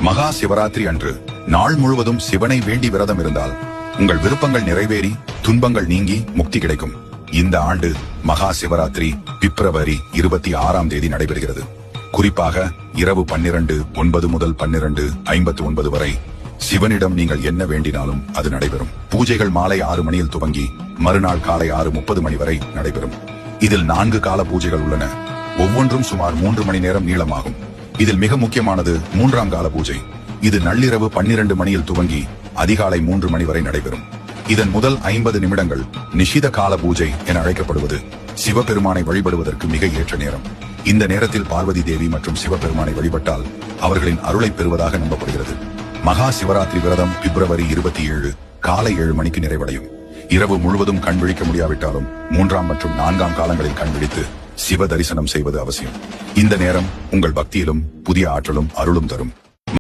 மகா சிவராத்திரி அன்று நாள் முழுவதும் சிவனை வேண்டி விரதம் இருந்தால் உங்கள் விருப்பங்கள் நிறைவேறி துன்பங்கள் நீங்கி முக்தி கிடைக்கும். இந்த ஆண்டு மகா சிவராத்திரி பிப்ரவரி 26ஆம் தேதி நடைபெறுகிறது. குறிப்பாக இரவு 12:09 முதல் 12:59 வரை சிவனிடம் நீங்கள் என்ன வேண்டினாலும் அது நடைபெறும். பூஜைகள் மாலை 6 மணியில் துவங்கி மறுநாள் காலை 6:30 மணி வரை நடைபெறும். இதில் 4 கால பூஜைகள் உள்ளன. ஒவ்வொன்றும் சுமார் 3 மணி நேரம் நீளமாகும். இதில் மிக முக்கியமானது 3ஆம் கால பூஜை. இது நள்ளிரவு 12 மணியில் துவங்கி அதிகாலை 3 மணி வரை நடைபெறும். இதன் முதல் 50 நிமிடங்கள் நிஷித கால பூஜை என அழைக்கப்படுவது சிவபெருமானை வழிபடுவதற்கு மிக ஏற்ற நேரம். இந்த நேரத்தில் பார்வதி தேவி மற்றும் சிவபெருமானை வழிபட்டால் அவர்களின் அருளை பெறுவதாக நம்பப்படுகிறது. மகா சிவராத்திரி விரதம் பிப்ரவரி 27 காலை 7 மணிக்கு நிறைவடையும். இரவு முழுவதும் கண் விழிக்க முடியாவிட்டாலும் 3ஆம் மற்றும் 4ஆம் காலங்களில் கண் விழித்து சிவ தரிசனம் செய்வது அவசியம். இந்த நேரம் உங்கள் பக்தியிலும் புதிய ஆற்றலும் அருளும் தரும்.